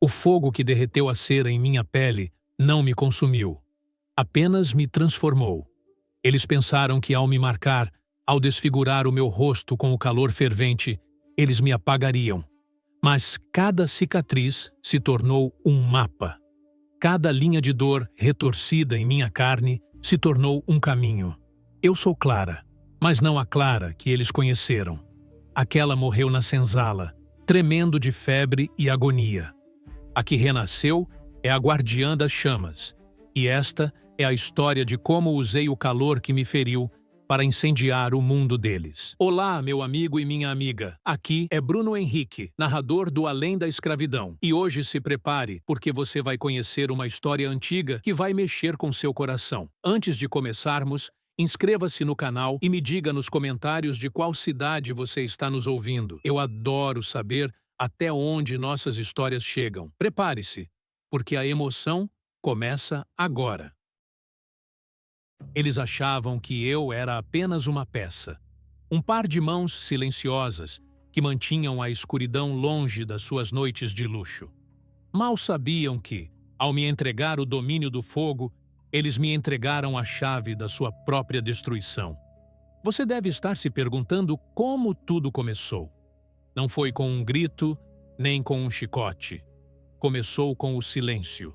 O fogo que derreteu a cera em minha pele não me consumiu, apenas me transformou. Eles pensaram que ao me marcar, ao desfigurar o meu rosto com o calor fervente, eles me apagariam. Mas cada cicatriz se tornou um mapa. Cada linha de dor retorcida em minha carne se tornou um caminho. Eu sou Clara, mas não a Clara que eles conheceram. Aquela morreu na senzala, tremendo de febre e agonia. A que renasceu é a guardiã das chamas, e esta é a história de como usei o calor que me feriu para incendiar o mundo deles. Olá, meu amigo e minha amiga. Aqui é Bruno Henrique, narrador do Além da Escravidão. E hoje se prepare, porque você vai conhecer uma história antiga que vai mexer com seu coração. Antes de começarmos, inscreva-se no canal e me diga nos comentários de qual cidade você está nos ouvindo. Eu adoro saber até onde nossas histórias chegam. Prepare-se, porque a emoção começa agora. Eles achavam que eu era apenas uma peça, um par de mãos silenciosas que mantinham a escuridão longe das suas noites de luxo. Mal sabiam que, ao me entregar o domínio do fogo, eles me entregaram a chave da sua própria destruição. Você deve estar se perguntando como tudo começou. Não foi com um grito, nem com um chicote. Começou com o silêncio,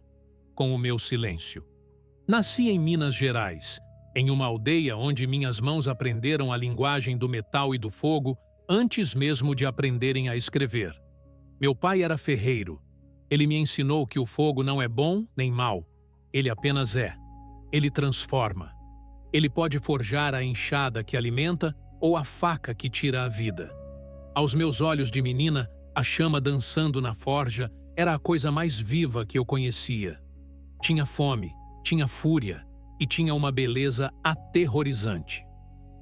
com o meu silêncio. Nasci em Minas Gerais, em uma aldeia onde minhas mãos aprenderam a linguagem do metal e do fogo antes mesmo de aprenderem a escrever. Meu pai era ferreiro. Ele me ensinou que o fogo não é bom nem mau. Ele apenas é. Ele transforma. Ele pode forjar a enxada que alimenta ou a faca que tira a vida. Aos meus olhos de menina, a chama dançando na forja era a coisa mais viva que eu conhecia. Tinha fome, tinha fúria e tinha uma beleza aterrorizante.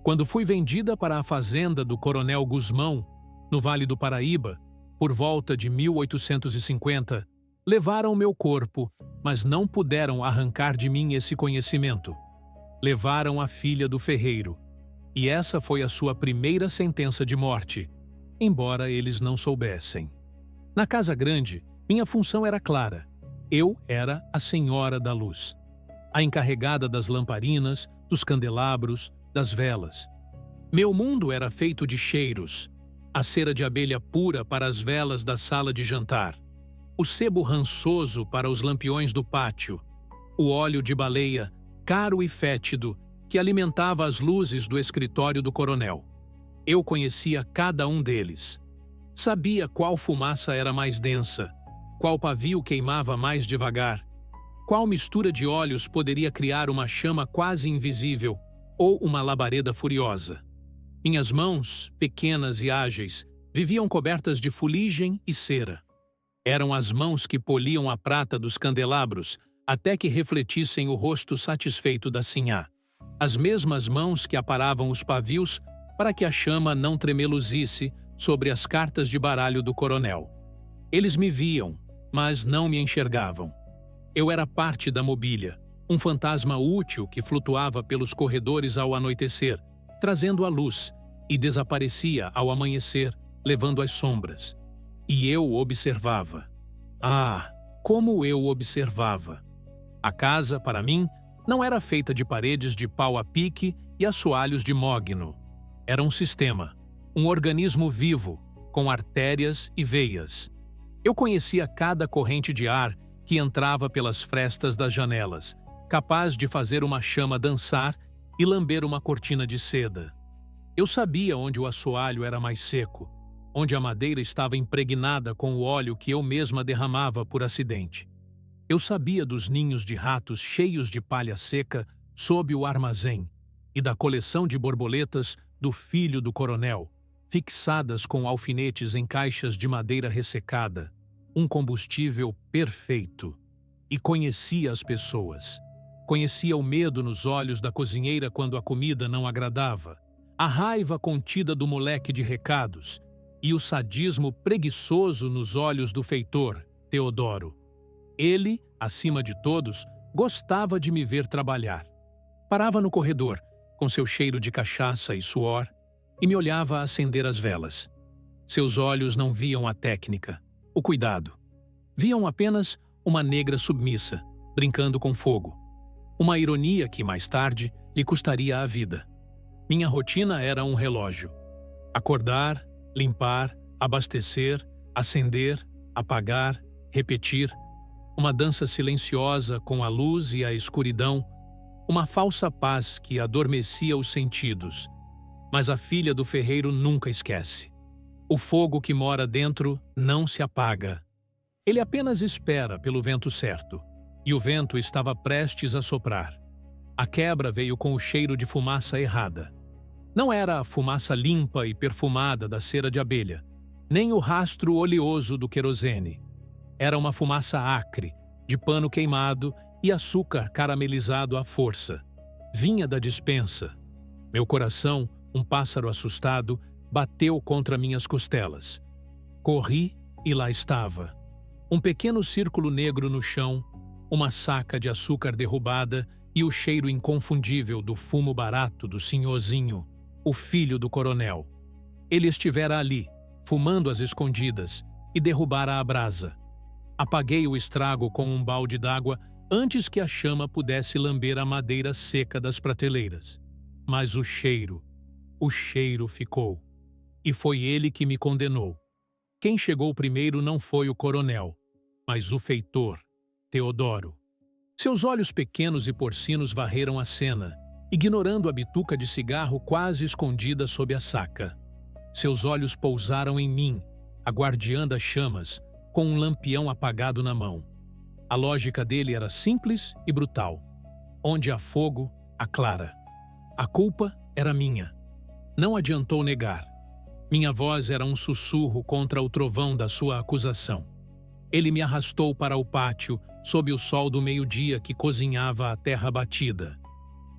Quando fui vendida para a fazenda do Coronel Guzmão, no Vale do Paraíba, por volta de 1850, levaram meu corpo, mas não puderam arrancar de mim esse conhecimento. Levaram a filha do ferreiro, e essa foi a sua primeira sentença de morte, embora eles não soubessem. Na Casa Grande, minha função era clara. Eu era a Senhora da Luz, a encarregada das lamparinas, dos candelabros, das velas. Meu mundo era feito de cheiros, a cera de abelha pura para as velas da sala de jantar, o sebo rançoso para os lampiões do pátio, o óleo de baleia, caro e fétido, que alimentava as luzes do escritório do coronel. Eu conhecia cada um deles. Sabia qual fumaça era mais densa, qual pavio queimava mais devagar, qual mistura de óleos poderia criar uma chama quase invisível ou uma labareda furiosa. Minhas mãos, pequenas e ágeis, viviam cobertas de fuligem e cera. Eram as mãos que poliam a prata dos candelabros até que refletissem o rosto satisfeito da sinhá. As mesmas mãos que aparavam os pavios para que a chama não tremeluzisse sobre as cartas de baralho do coronel. Eles me viam, mas não me enxergavam. Eu era parte da mobília, um fantasma útil que flutuava pelos corredores ao anoitecer, trazendo a luz, e desaparecia ao amanhecer, levando as sombras. E eu observava. Ah, como eu observava! A casa, para mim, não era feita de paredes de pau a pique e assoalhos de mogno. Era um sistema, um organismo vivo, com artérias e veias. Eu conhecia cada corrente de ar que entrava pelas frestas das janelas, capaz de fazer uma chama dançar e lamber uma cortina de seda. Eu sabia onde o assoalho era mais seco, onde a madeira estava impregnada com o óleo que eu mesma derramava por acidente. Eu sabia dos ninhos de ratos cheios de palha seca sob o armazém e da coleção de borboletas do filho do coronel, fixadas com alfinetes em caixas de madeira ressecada, um combustível perfeito. E conhecia as pessoas. Conhecia o medo nos olhos da cozinheira quando a comida não agradava, a raiva contida do moleque de recados e o sadismo preguiçoso nos olhos do feitor, Teodoro. Ele, acima de todos, gostava de me ver trabalhar. Parava no corredor, com seu cheiro de cachaça e suor, e me olhava acender as velas. Seus olhos não viam a técnica, o cuidado. Viam apenas uma negra submissa, brincando com fogo. Uma ironia que, mais tarde, lhe custaria a vida. Minha rotina era um relógio. Acordar, limpar, abastecer, acender, apagar, repetir. Uma dança silenciosa com a luz e a escuridão. Uma falsa paz que adormecia os sentidos. Mas a filha do ferreiro nunca esquece. O fogo que mora dentro não se apaga. Ele apenas espera pelo vento certo. E o vento estava prestes a soprar. A quebra veio com o cheiro de fumaça errada. Não era a fumaça limpa e perfumada da cera de abelha, nem o rastro oleoso do querosene. Era uma fumaça acre, de pano queimado e açúcar caramelizado à força. Vinha da despensa. Meu coração, um pássaro assustado, bateu contra minhas costelas. Corri e lá estava. Um pequeno círculo negro no chão, uma saca de açúcar derrubada e o cheiro inconfundível do fumo barato do senhorzinho, o filho do coronel. Ele estivera ali, fumando às escondidas, e derrubara a brasa. Apaguei o estrago com um balde d'água antes que a chama pudesse lamber a madeira seca das prateleiras. Mas o cheiro ficou. E foi ele que me condenou. Quem chegou primeiro não foi o coronel, mas o feitor, Teodoro. Seus olhos pequenos e porcinos varreram a cena, ignorando a bituca de cigarro quase escondida sob a saca. Seus olhos pousaram em mim, a guardiã das chamas, com um lampião apagado na mão. A lógica dele era simples e brutal. Onde há fogo, há clara. A culpa era minha. Não adiantou negar. Minha voz era um sussurro contra o trovão da sua acusação. Ele me arrastou para o pátio, sob o sol do meio-dia que cozinhava a terra batida.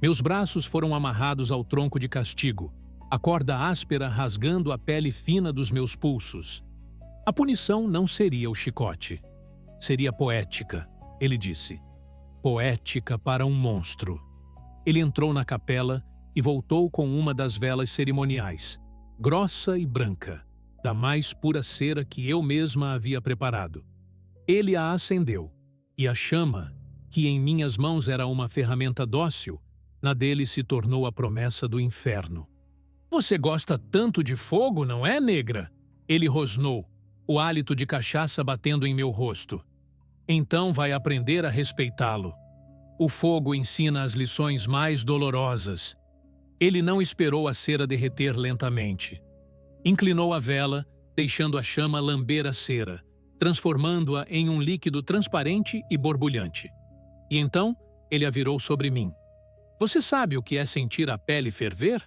Meus braços foram amarrados ao tronco de castigo, a corda áspera rasgando a pele fina dos meus pulsos. A punição não seria o chicote. Seria poética, ele disse. Poética para um monstro. Ele entrou na capela e voltou com uma das velas cerimoniais, grossa e branca, da mais pura cera que eu mesma havia preparado. Ele a acendeu, e a chama, que em minhas mãos era uma ferramenta dócil, na dele se tornou a promessa do inferno. Você gosta tanto de fogo, não é, negra? Ele rosnou, o hálito de cachaça batendo em meu rosto. Então vai aprender a respeitá-lo. O fogo ensina as lições mais dolorosas. Ele não esperou a cera derreter lentamente. Inclinou a vela, deixando a chama lamber a cera, transformando-a em um líquido transparente e borbulhante. E então, ele a virou sobre mim. Você sabe o que é sentir a pele ferver?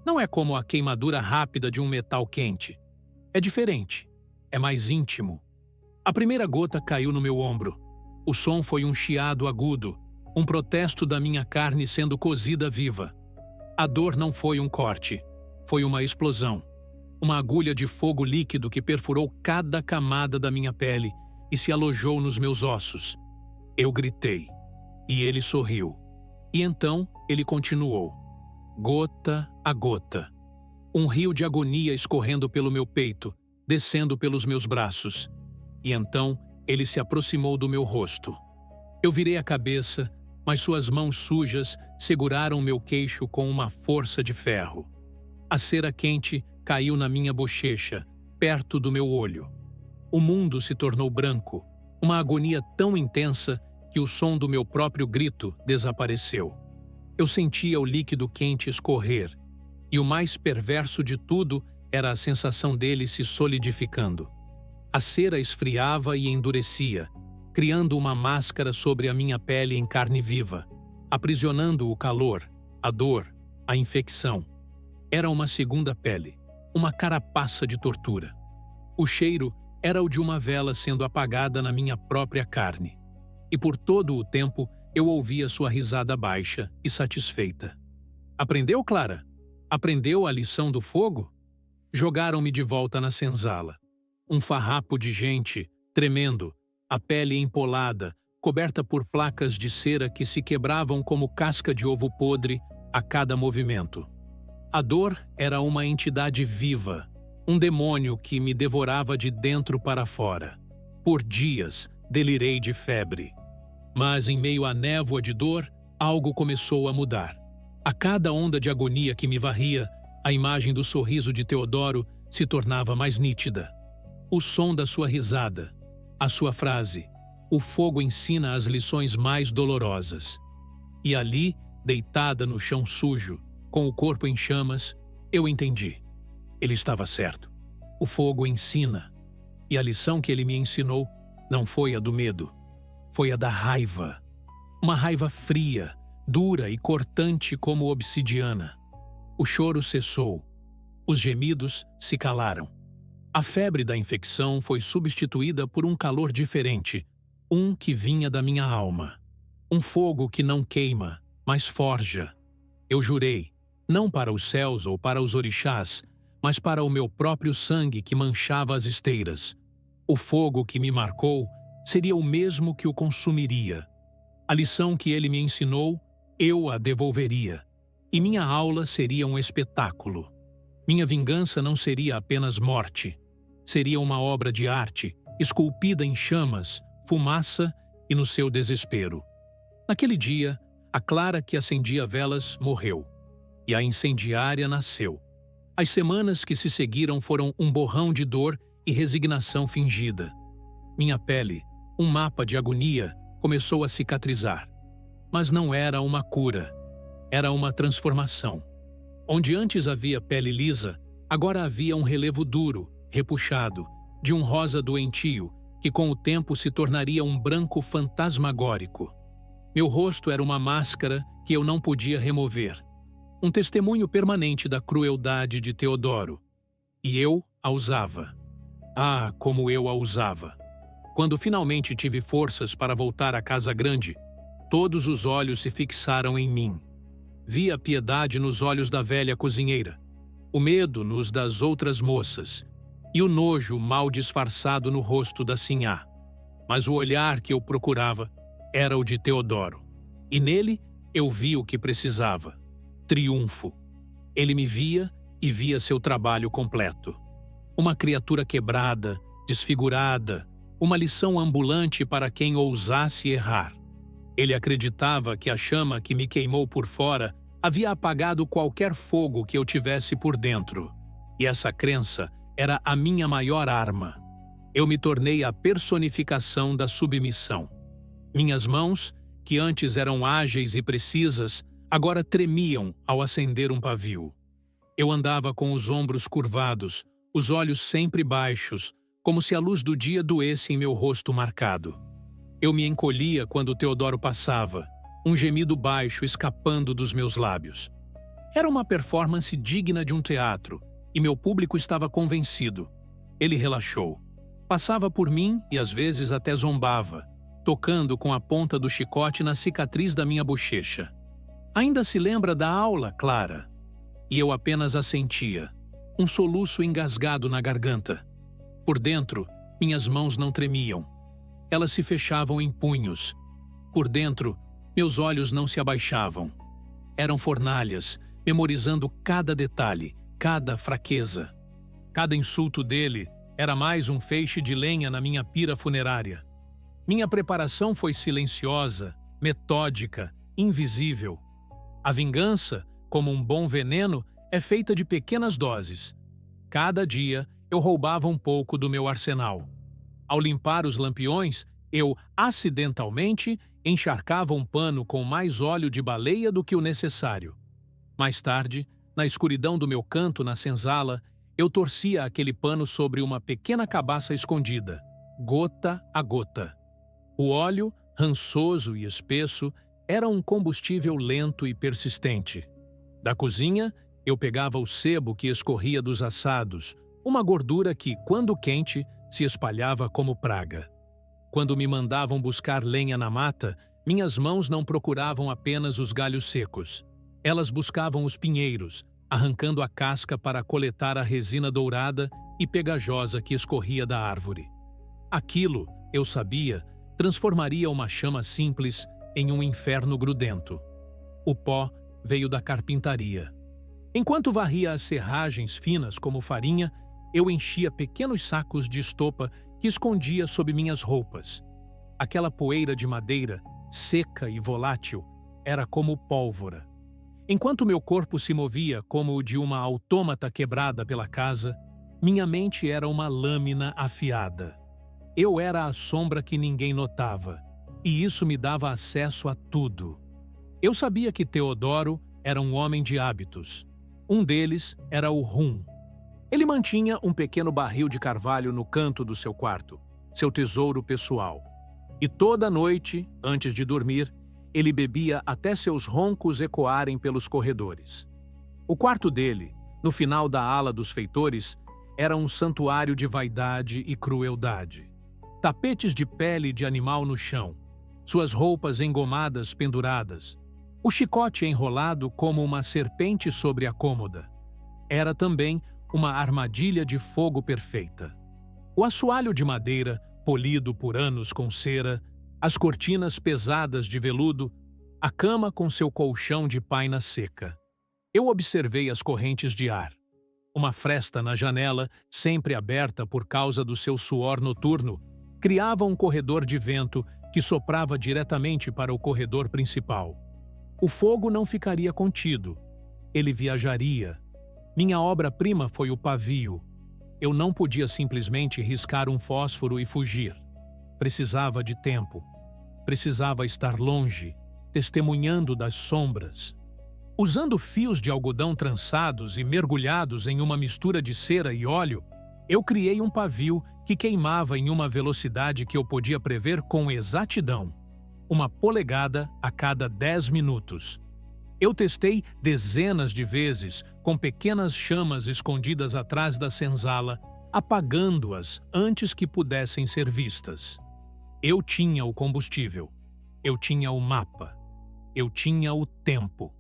Não é como a queimadura rápida de um metal quente. É diferente. É mais íntimo. A primeira gota caiu no meu ombro. O som foi um chiado agudo, um protesto da minha carne sendo cozida viva. A dor não foi um corte. Foi uma explosão. Uma agulha de fogo líquido que perfurou cada camada da minha pele e se alojou nos meus ossos. Eu gritei. E ele sorriu. E então ele continuou. Gota a gota. Um rio de agonia escorrendo pelo meu peito, descendo pelos meus braços. E então ele se aproximou do meu rosto. Eu virei a cabeça, mas suas mãos sujas seguraram meu queixo com uma força de ferro. A cera quente caiu na minha bochecha, perto do meu olho. O mundo se tornou branco, uma agonia tão intensa que o som do meu próprio grito desapareceu. Eu sentia o líquido quente escorrer, e o mais perverso de tudo era a sensação dele se solidificando. A cera esfriava e endurecia, criando uma máscara sobre a minha pele em carne viva, aprisionando o calor, a dor, a infecção. Era uma segunda pele, uma carapaça de tortura. O cheiro era o de uma vela sendo apagada na minha própria carne. E por todo o tempo eu ouvia sua risada baixa e satisfeita. Aprendeu, Clara? Aprendeu a lição do fogo? Jogaram-me de volta na senzala. Um farrapo de gente, tremendo, a pele empolada, coberta por placas de cera que se quebravam como casca de ovo podre a cada movimento. A dor era uma entidade viva, um demônio que me devorava de dentro para fora. Por dias, delirei de febre. Mas, em meio à névoa de dor, algo começou a mudar. A cada onda de agonia que me varria, a imagem do sorriso de Teodoro se tornava mais nítida. O som da sua risada, a sua frase, o fogo ensina as lições mais dolorosas. E ali, deitada no chão sujo, com o corpo em chamas, eu entendi. Ele estava certo. O fogo ensina. E a lição que ele me ensinou não foi a do medo, foi a da raiva. Uma raiva fria, dura e cortante como obsidiana. O choro cessou. Os gemidos se calaram. A febre da infecção foi substituída por um calor diferente, um que vinha da minha alma. Um fogo que não queima, mas forja. Eu jurei, não para os céus ou para os orixás, mas para o meu próprio sangue que manchava as esteiras. O fogo que me marcou seria o mesmo que o consumiria. A lição que ele me ensinou, eu a devolveria. E minha aula seria um espetáculo. Minha vingança não seria apenas morte. Seria uma obra de arte, esculpida em chamas, fumaça e no seu desespero. Naquele dia, a Clara que acendia velas morreu. E a incendiária nasceu. As semanas que se seguiram foram um borrão de dor e resignação fingida. Minha pele, um mapa de agonia, começou a cicatrizar. Mas não era uma cura. Era uma transformação. Onde antes havia pele lisa, agora havia um relevo duro, repuxado, de um rosa doentio, que com o tempo se tornaria um branco fantasmagórico. Meu rosto era uma máscara que eu não podia remover. Um testemunho permanente da crueldade de Teodoro. E eu a usava. Ah, como eu a usava! Quando finalmente tive forças para voltar à casa grande, todos os olhos se fixaram em mim. Vi a piedade nos olhos da velha cozinheira, o medo nos das outras moças e o nojo mal disfarçado no rosto da sinhá. Mas o olhar que eu procurava era o de Teodoro. E nele eu vi o que precisava. Triunfo. Ele me via e via seu trabalho completo. Uma criatura quebrada, desfigurada, uma lição ambulante para quem ousasse errar. Ele acreditava que a chama que me queimou por fora havia apagado qualquer fogo que eu tivesse por dentro. E essa crença era a minha maior arma. Eu me tornei a personificação da submissão. Minhas mãos, que antes eram ágeis e precisas, agora tremiam ao acender um pavio. Eu andava com os ombros curvados, os olhos sempre baixos, como se a luz do dia doesse em meu rosto marcado. Eu me encolhia quando Teodoro passava, um gemido baixo escapando dos meus lábios. Era uma performance digna de um teatro, e meu público estava convencido. Ele relaxou. Passava por mim e às vezes até zombava, tocando com a ponta do chicote na cicatriz da minha bochecha. Ainda se lembra da aula, Clara? E eu apenas assentia, um soluço engasgado na garganta. Por dentro, minhas mãos não tremiam. Elas se fechavam em punhos. Por dentro, meus olhos não se abaixavam. Eram fornalhas, memorizando cada detalhe, cada fraqueza. Cada insulto dele era mais um feixe de lenha na minha pira funerária. Minha preparação foi silenciosa, metódica, invisível. A vingança, como um bom veneno, é feita de pequenas doses. Cada dia, eu roubava um pouco do meu arsenal. Ao limpar os lampiões, eu, acidentalmente, encharcava um pano com mais óleo de baleia do que o necessário. Mais tarde, na escuridão do meu canto na senzala, eu torcia aquele pano sobre uma pequena cabaça escondida, gota a gota. O óleo, rançoso e espesso, era um combustível lento e persistente. Da cozinha, eu pegava o sebo que escorria dos assados, uma gordura que, quando quente, se espalhava como praga. Quando me mandavam buscar lenha na mata, minhas mãos não procuravam apenas os galhos secos. Elas buscavam os pinheiros, arrancando a casca para coletar a resina dourada e pegajosa que escorria da árvore. Aquilo, eu sabia, transformaria uma chama simples em um inferno grudento. O pó veio da carpintaria. Enquanto varria as serragens finas como farinha, eu enchia pequenos sacos de estopa que escondia sob minhas roupas. Aquela poeira de madeira, seca e volátil, era como pólvora. Enquanto meu corpo se movia como o de uma autômata quebrada pela casa, minha mente era uma lâmina afiada. Eu era a sombra que ninguém notava, e isso me dava acesso a tudo. Eu sabia que Teodoro era um homem de hábitos. Um deles era o rum. Ele mantinha um pequeno barril de carvalho no canto do seu quarto, seu tesouro pessoal. E toda noite, antes de dormir, ele bebia até seus roncos ecoarem pelos corredores. O quarto dele, no final da ala dos feitores, era um santuário de vaidade e crueldade. Tapetes de pele de animal no chão, suas roupas engomadas penduradas, o chicote enrolado como uma serpente sobre a cômoda. Era também uma armadilha de fogo perfeita. O assoalho de madeira, polido por anos com cera, as cortinas pesadas de veludo, a cama com seu colchão de paina seca. Eu observei as correntes de ar. Uma fresta na janela, sempre aberta por causa do seu suor noturno, criava um corredor de vento que soprava diretamente para o corredor principal. O fogo não ficaria contido. Ele viajaria. Minha obra-prima foi o pavio. Eu não podia simplesmente riscar um fósforo e fugir. Precisava de tempo. Precisava estar longe, testemunhando das sombras. Usando fios de algodão trançados e mergulhados em uma mistura de cera e óleo, eu criei um pavio que queimava em uma velocidade que eu podia prever com exatidão. 1 polegada a cada 10 minutos. Eu testei dezenas de vezes com pequenas chamas escondidas atrás da senzala, apagando-as antes que pudessem ser vistas. Eu tinha o combustível. Eu tinha o mapa. Eu tinha o tempo.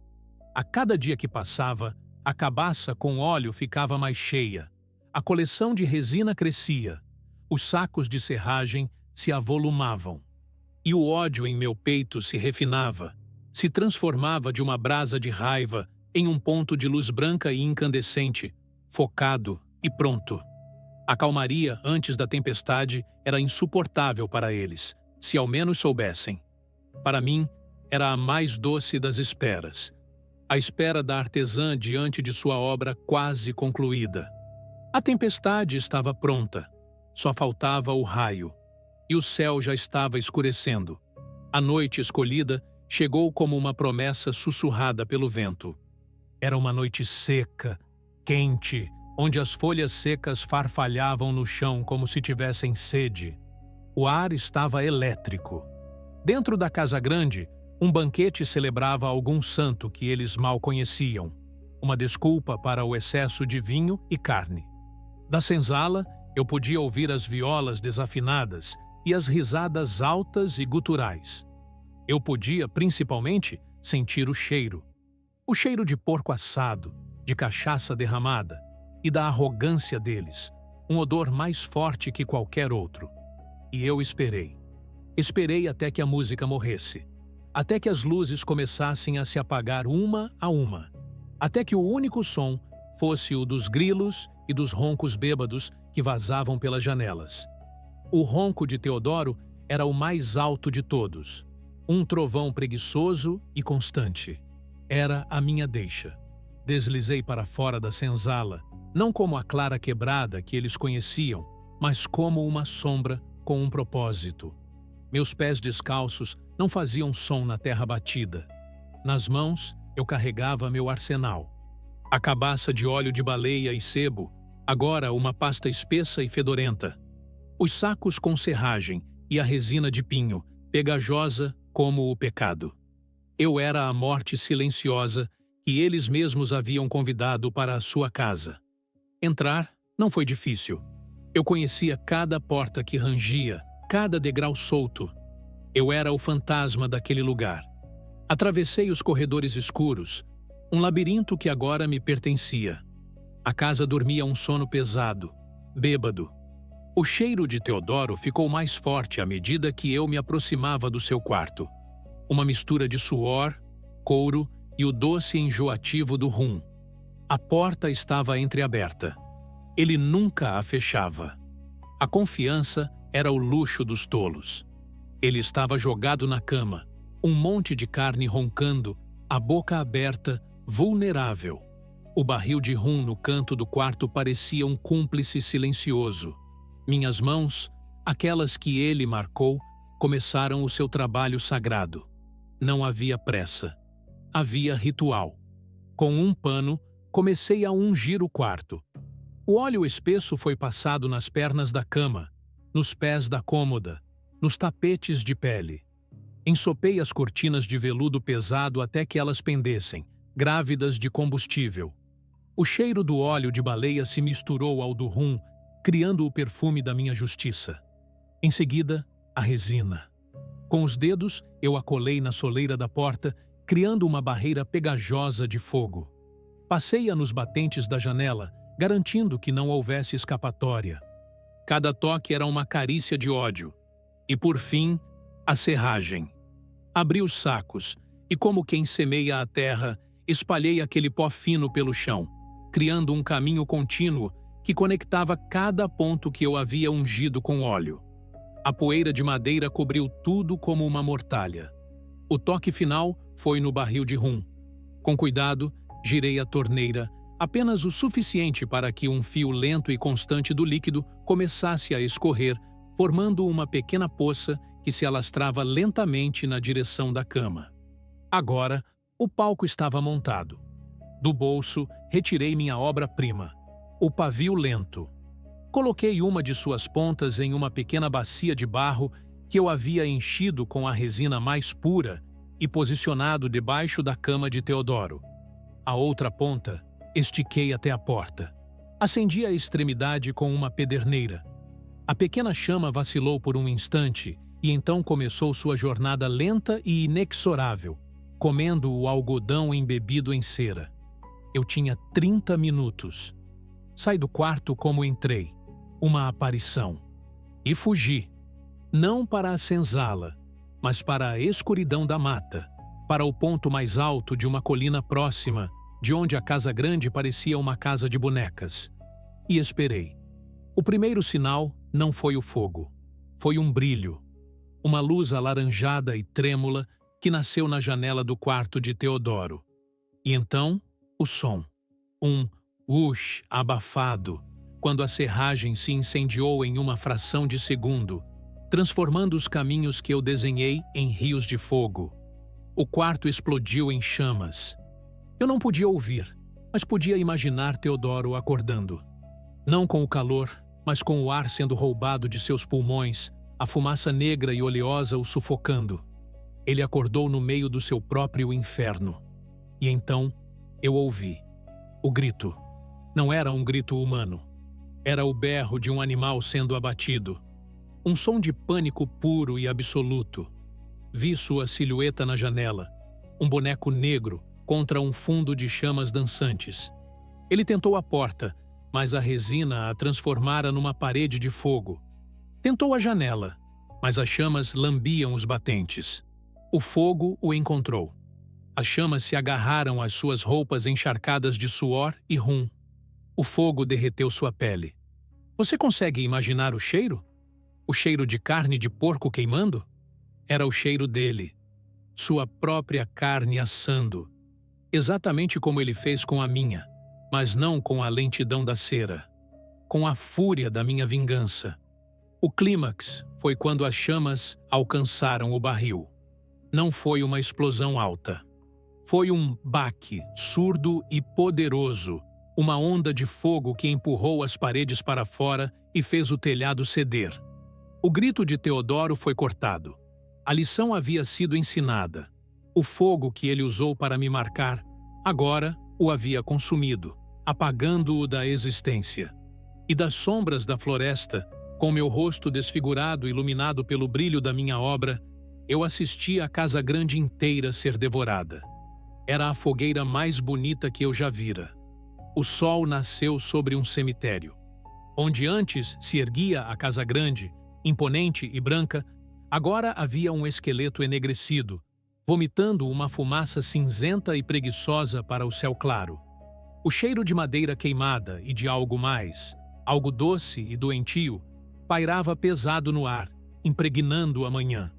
A cada dia que passava, a cabaça com óleo ficava mais cheia. A coleção de resina crescia. Os sacos de serragem se avolumavam. E o ódio em meu peito se refinava, se transformava de uma brasa de raiva em um ponto de luz branca e incandescente, focado e pronto. A calmaria antes da tempestade era insuportável para eles, se ao menos soubessem. Para mim, era a mais doce das esperas. A espera da artesã diante de sua obra quase concluída. A tempestade estava pronta. Só faltava o raio. E o céu já estava escurecendo. A noite escolhida chegou como uma promessa sussurrada pelo vento. Era uma noite seca, quente, onde as folhas secas farfalhavam no chão como se tivessem sede. O ar estava elétrico. Dentro da casa grande, um banquete celebrava algum santo que eles mal conheciam, uma desculpa para o excesso de vinho e carne. Da senzala, eu podia ouvir as violas desafinadas e as risadas altas e guturais. Eu podia, principalmente, sentir o cheiro de porco assado, de cachaça derramada e da arrogância deles, um odor mais forte que qualquer outro. E eu esperei. Esperei até que a música morresse, até que as luzes começassem a se apagar uma a uma, até que o único som fosse o dos grilos e dos roncos bêbados que vazavam pelas janelas. O ronco de Teodoro era o mais alto de todos, um trovão preguiçoso e constante. Era a minha deixa. Deslizei para fora da senzala, não como a clara quebrada que eles conheciam, mas como uma sombra com um propósito. Meus pés descalços não faziam som na terra batida. Nas mãos, eu carregava meu arsenal. A cabaça de óleo de baleia e sebo, agora uma pasta espessa e fedorenta. Os sacos com serragem e a resina de pinho, pegajosa como o pecado. Eu era a morte silenciosa que eles mesmos haviam convidado para a sua casa. Entrar não foi difícil. Eu conhecia cada porta que rangia, cada degrau solto. Eu era o fantasma daquele lugar. Atravessei os corredores escuros, um labirinto que agora me pertencia. A casa dormia um sono pesado, bêbado. O cheiro de Teodoro ficou mais forte à medida que eu me aproximava do seu quarto. Uma mistura de suor, couro e o doce enjoativo do rum. A porta estava entreaberta. Ele nunca a fechava. A confiança era o luxo dos tolos. Ele estava jogado na cama, um monte de carne roncando, a boca aberta, vulnerável. O barril de rum no canto do quarto parecia um cúmplice silencioso. Minhas mãos, aquelas que ele marcou, começaram o seu trabalho sagrado. Não havia pressa. Havia ritual. Com um pano, comecei a ungir o quarto. O óleo espesso foi passado nas pernas da cama, nos pés da cômoda, nos tapetes de pele. Ensopei as cortinas de veludo pesado até que elas pendessem, grávidas de combustível. O cheiro do óleo de baleia se misturou ao do rum, criando o perfume da minha justiça. Em seguida, a resina. Com os dedos, eu a colei na soleira da porta, criando uma barreira pegajosa de fogo. Passei-a nos batentes da janela, garantindo que não houvesse escapatória. Cada toque era uma carícia de ódio. E, por fim, a serragem. Abri os sacos e, como quem semeia a terra, espalhei aquele pó fino pelo chão, criando um caminho contínuo que conectava cada ponto que eu havia ungido com óleo. A poeira de madeira cobriu tudo como uma mortalha. O toque final foi no barril de rum. Com cuidado, girei a torneira, apenas o suficiente para que um fio lento e constante do líquido começasse a escorrer, formando uma pequena poça que se alastrava lentamente na direção da cama. Agora, o palco estava montado. Do bolso, retirei minha obra-prima, o pavio lento. Coloquei uma de suas pontas em uma pequena bacia de barro que eu havia enchido com a resina mais pura e posicionado debaixo da cama de Teodoro. A outra ponta, estiquei até a porta. Acendi a extremidade com uma pederneira. A pequena chama vacilou por um instante e então começou sua jornada lenta e inexorável, comendo o algodão embebido em cera. Eu tinha 30 minutos. Saí do quarto como entrei, uma aparição. E fugi, não para a senzala, mas para a escuridão da mata, para o ponto mais alto de uma colina próxima, de onde a casa grande parecia uma casa de bonecas. E esperei. O primeiro sinal não foi o fogo. Foi um brilho. Uma luz alaranjada e trêmula que nasceu na janela do quarto de Teodoro. E então, o som. Um whoosh abafado, quando a serragem se incendiou em uma fração de segundo, transformando os caminhos que eu desenhei em rios de fogo. O quarto explodiu em chamas. Eu não podia ouvir, mas podia imaginar Teodoro acordando. Não com o calor, mas com o ar sendo roubado de seus pulmões, a fumaça negra e oleosa o sufocando. Ele acordou no meio do seu próprio inferno. E então, eu ouvi. O grito. Não era um grito humano. Era o berro de um animal sendo abatido. Um som de pânico puro e absoluto. Vi sua silhueta na janela. Um boneco negro contra um fundo de chamas dançantes. Ele tentou a porta, mas a resina a transformara numa parede de fogo. Tentou a janela, mas as chamas lambiam os batentes. O fogo o encontrou. As chamas se agarraram às suas roupas encharcadas de suor e rum. O fogo derreteu sua pele. Você consegue imaginar o cheiro? O cheiro de carne de porco queimando? Era o cheiro dele. Sua própria carne assando. Exatamente como ele fez com a minha, mas não com a lentidão da cera. Com a fúria da minha vingança. O clímax foi quando as chamas alcançaram o barril. Não foi uma explosão alta. Foi um baque surdo e poderoso, uma onda de fogo que empurrou as paredes para fora e fez o telhado ceder. O grito de Teodoro foi cortado. A lição havia sido ensinada. O fogo que ele usou para me marcar, agora o havia consumido, apagando-o da existência. E das sombras da floresta, com meu rosto desfigurado iluminado pelo brilho da minha obra, eu assisti a casa grande inteira ser devorada. Era a fogueira mais bonita que eu já vira. O sol nasceu sobre um cemitério. Onde antes se erguia a casa grande, imponente e branca, agora havia um esqueleto enegrecido, vomitando uma fumaça cinzenta e preguiçosa para o céu claro. O cheiro de madeira queimada e de algo mais, algo doce e doentio, pairava pesado no ar, impregnando a manhã.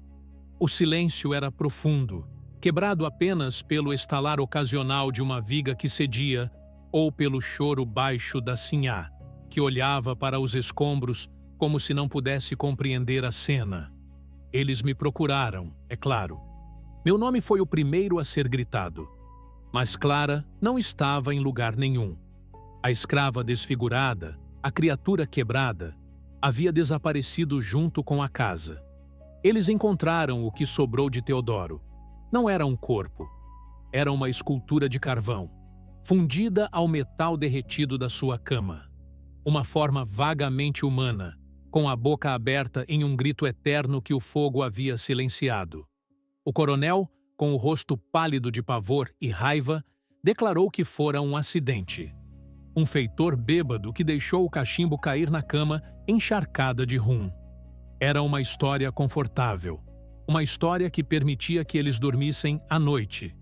O silêncio era profundo, quebrado apenas pelo estalar ocasional de uma viga que cedia ou pelo choro baixo da sinhá, que olhava para os escombros como se não pudesse compreender a cena. Eles me procuraram, é claro. Meu nome foi o primeiro a ser gritado. Mas Clara não estava em lugar nenhum. A escrava desfigurada, a criatura quebrada, havia desaparecido junto com a casa. Eles encontraram o que sobrou de Teodoro. Não era um corpo. Era uma escultura de carvão, fundida ao metal derretido da sua cama. Uma forma vagamente humana, com a boca aberta em um grito eterno que o fogo havia silenciado. O coronel, com o rosto pálido de pavor e raiva, declarou que fora um acidente. Um feitor bêbado que deixou o cachimbo cair na cama encharcada de rum. Era uma história confortável, uma história que permitia que eles dormissem à noite.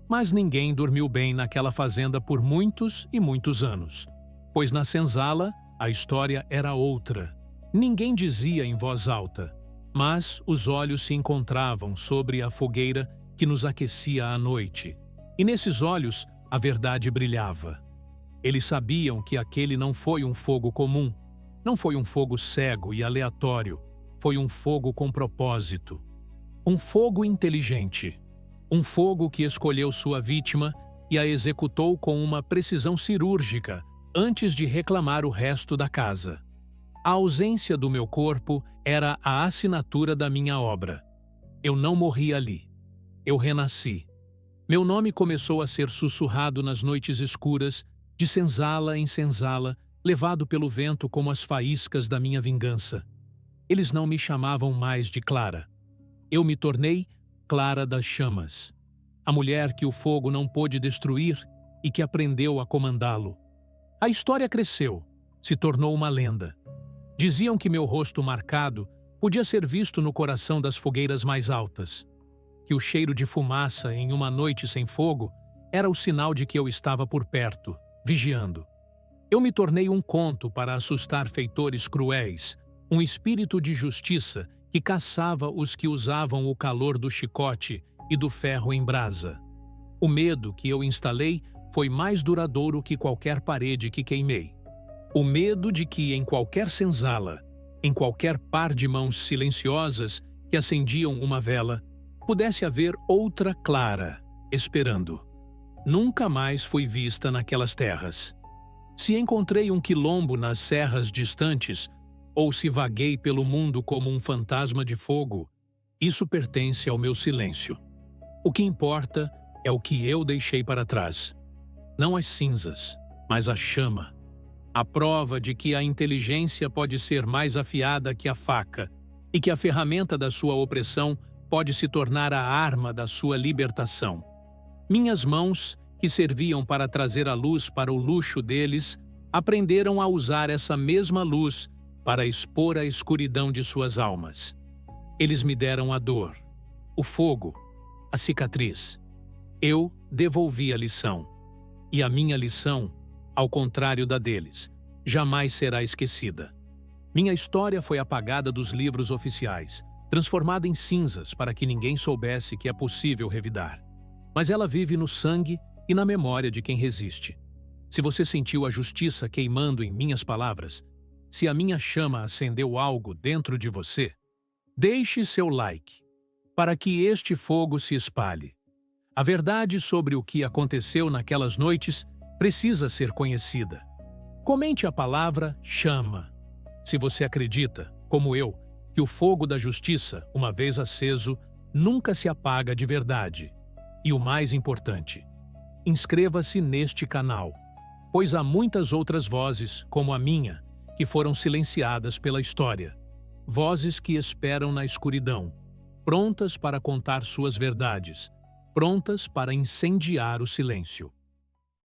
Mas ninguém dormiu bem naquela fazenda por muitos e muitos anos, pois na senzala a história era outra. Ninguém dizia em voz alta, mas os olhos se encontravam sobre a fogueira que nos aquecia à noite. E nesses olhos a verdade brilhava. Eles sabiam que aquele não foi um fogo comum, não foi um fogo cego e aleatório, foi um fogo com propósito. Um fogo inteligente. Um fogo que escolheu sua vítima e a executou com uma precisão cirúrgica antes de reclamar o resto da casa. A ausência do meu corpo era a assinatura da minha obra. Eu não morri ali. Eu renasci. Meu nome começou a ser sussurrado nas noites escuras, de senzala em senzala, levado pelo vento como as faíscas da minha vingança. Eles não me chamavam mais de Clara. Eu me tornei Clara das Chamas, a mulher que o fogo não pôde destruir e que aprendeu a comandá-lo. A história cresceu, se tornou uma lenda. Diziam que meu rosto marcado podia ser visto no coração das fogueiras mais altas, que o cheiro de fumaça em uma noite sem fogo era o sinal de que eu estava por perto, vigiando. Eu me tornei um conto para assustar feitores cruéis, um espírito de justiça que caçava os que usavam o calor do chicote e do ferro em brasa. O medo que eu instalei foi mais duradouro que qualquer parede que queimei. O medo de que em qualquer senzala, em qualquer par de mãos silenciosas que acendiam uma vela, pudesse haver outra Clara, esperando. Nunca mais fui vista naquelas terras. Se encontrei um quilombo nas serras distantes, ou se vaguei pelo mundo como um fantasma de fogo, isso pertence ao meu silêncio. O que importa é o que eu deixei para trás. Não as cinzas, mas a chama. A prova de que a inteligência pode ser mais afiada que a faca e que a ferramenta da sua opressão pode se tornar a arma da sua libertação. Minhas mãos, que serviam para trazer a luz para o luxo deles, aprenderam a usar essa mesma luz para expor a escuridão de suas almas. Eles me deram a dor, o fogo, a cicatriz. Eu devolvi a lição. E a minha lição, ao contrário da deles, jamais será esquecida. Minha história foi apagada dos livros oficiais, transformada em cinzas para que ninguém soubesse que é possível revidar. Mas ela vive no sangue e na memória de quem resiste. Se você sentiu a justiça queimando em minhas palavras, se a minha chama acendeu algo dentro de você, deixe seu like, para que este fogo se espalhe. A verdade sobre o que aconteceu naquelas noites precisa ser conhecida. Comente a palavra chama. Se você acredita, como eu, que o fogo da justiça, uma vez aceso, nunca se apaga de verdade. E o mais importante, inscreva-se neste canal, pois há muitas outras vozes, como a minha, que foram silenciadas pela história. Vozes que esperam na escuridão, prontas para contar suas verdades, prontas para incendiar o silêncio.